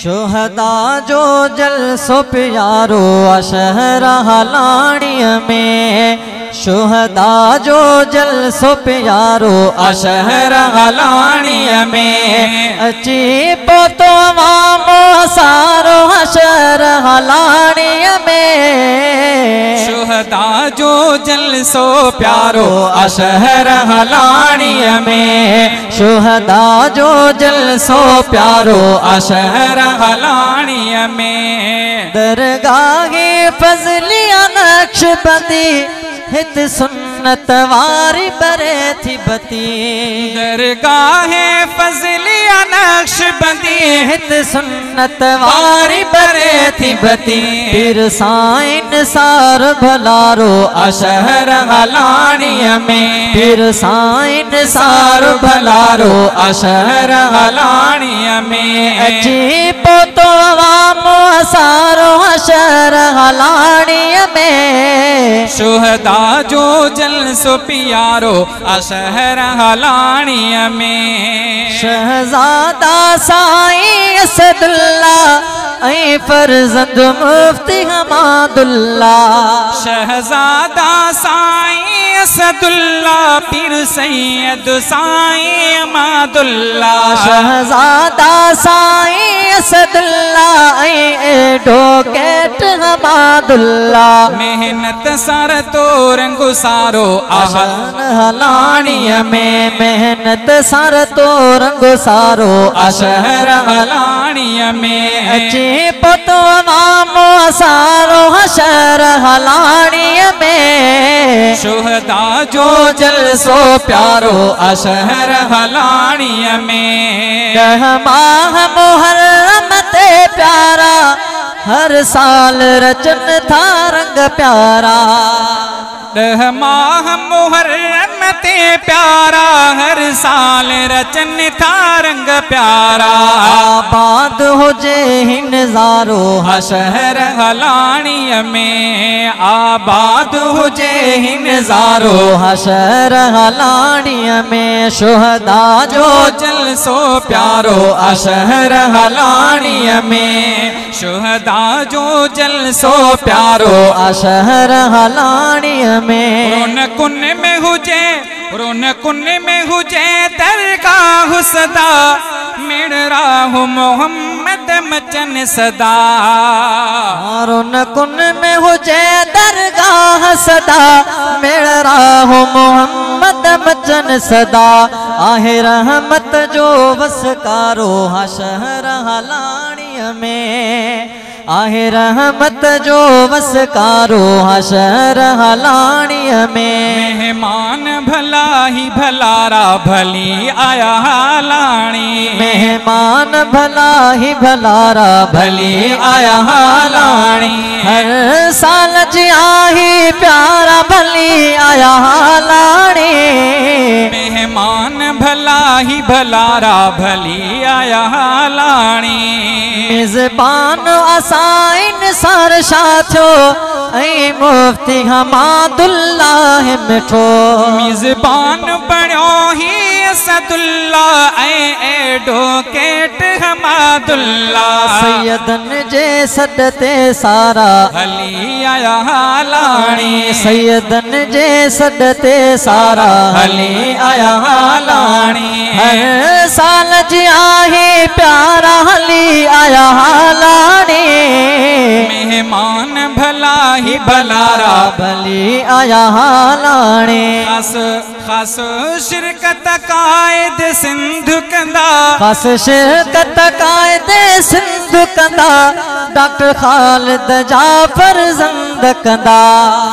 शुहदा जो जलसो प्यारो अशहर हलाणीअ में शुहदा जो जलसो प्यारो अशहर हलाणीअ में अची पोतो मामो सारो अशहर हलाणीअ में शुहदा जो जलसो प्यारो अशहर हलाणीअ में शुहदा जो जलसो प्यारो अशहर हलाणीअ में दरगाहे फज़लिया नक्शबंदी हित सुन्नत वारी बरे थी बती दरगाहे फज़लिया नक्शबंदी हित सुन्नत वारी बरे थी बती पीर साइन सार भलारो अशहर हलाणीअ में पीर साइन सार भलारो अशहर हलाणीअ में अची पोतो वामो सारो अशहर हलाणीअ में शुहदा जो जलसो प्यारो अशहर हलाणीअ में शहजादा साईं असदुल्ला ऐं फरजंद मुफ्ती हमादुल्ला शहजादा साईं असदुल्ला पीर सैयद साईं हमादुल्ला शहजादा साईं असदुल्ला ऐं एडवोकेट हमादुल्ला मेहनत सर तो रंग सारो अशहर हलाणीअ में मेहनत सर तो रंग सारो अशहर हलाणीअ में अची पोतो मामो सारो अशहर हलाणीअ में शुहदा जो जलसो प्यारो अशहर हलाणीअ में 10 माह मुहर्रम ते प्यारा हर साल रचन था रंग प्यारा 10 माह मुहर्रम ते प्यारा हर साल रचन था रंग प्यारा आबाद हुजे हिन ज़ारो अशहर हलाणीअ में आबाद हुजे हिन ज़ारो अशहर हलाणीअ में शुहदा जो जलसो प्यारो अशहर हलाणीअ में शुहदा जो जलसो प्यारो अशहर हलाणीअ में रौनकुन में हुजे रौनकुन में हुजे दरगाह सदा मिण राहु मोहम्मद मचन सदा रौनकुन में हुजे दरगाह सदा मिण राहु मोहम्मद मचन सदा आहे रहमत जो वसकारो अशहर हलाणीअ में आहे रहमत जो वसकारो अशहर हलाणीअ में मेहमान भला ही भलारा भली आया हालाणी मेहमान भला ही भलारा भली आया हालाणी हर साल जी आही प्यारा भली आया हालाणी मेहमान भला ही भलारा भली आया हालाणी मेज़बान असाइन सर छा ऐं मुफ्ती हमादुल्ला मिठो मेज़बान बणियो ही असदुल्ला ऐं एडवोकेट हमादुल्ला सैयदन जे सॾ ते सारा हली आया हालाणी सैयदन जे सॾ ते सारा हली आया हालाणी हर साल जी आहे प्यारा हली आया हालाणी मेहमान भला ही भलारा भली आया हालाणी खास खास शिरकत कायद सिंध कंदा खास शिरकत कायदे सिंध कंदा डॉक्टर ख़ालिद जाफ़र ज़ंद कंदा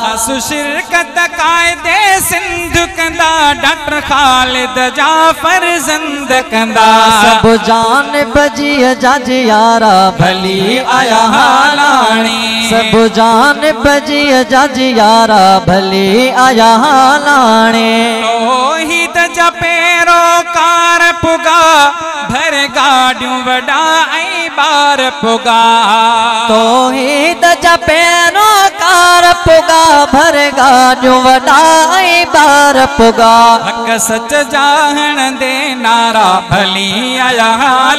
खास शिरकत कायदे सिंध कंदा डॉक्टर ख़ालिद जाफ़र ज़ंद कंदा सब जानिब जी जाजियारा भली आया हालाणी सब जानिब जी जाजियारा भली आया हालाणी तौहीद जा पेरो कार पुगा भर गाड़ियों वडा ऐं बार पुगा तौहीद जा पेरो प्यार पुगा भरगा जो वडाई बार पुगा हक सच जाहन दे नारा भली आया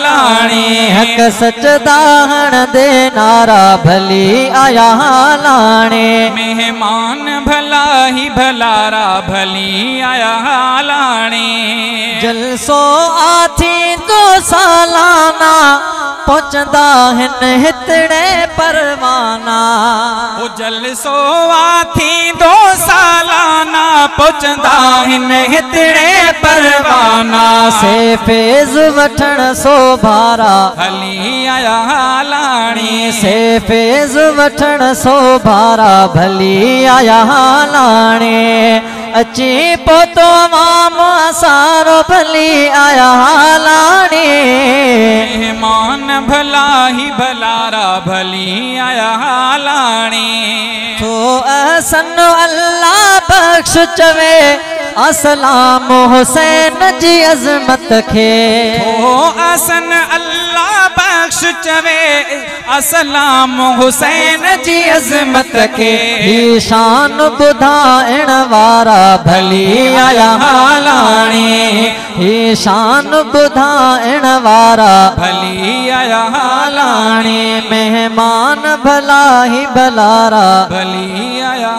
लाणी हक सच दाहन दे नारा भली आया लाणे मेहमान भला ही भलारा भली आया लाणी जलसो आथी तो सालाना पहुंचदा हिन हितड़े परवाना ओ जलसो आथी 2 सालाना पहुंचदा हिन हितड़े परवाना से फेज वठण सो भारा भली आया लाणी से फेज वठण सो भारा भली आया लाणे अची पोतो माम सारो भली आया लाणे मेहमान भला ही भलारा भली आया लाणी तो असन अल्लाह बख्श चवे असलाम हुसैन जी अजमत खे ओ असन अल्लाह बख्श चवे असलाम हुसैन जी अजमत के ही शान बुधाइण वारा भली आया लाणी ही शान बुधाइण वारा भली आया लाणी मेहमान भला ही भलारा भली आया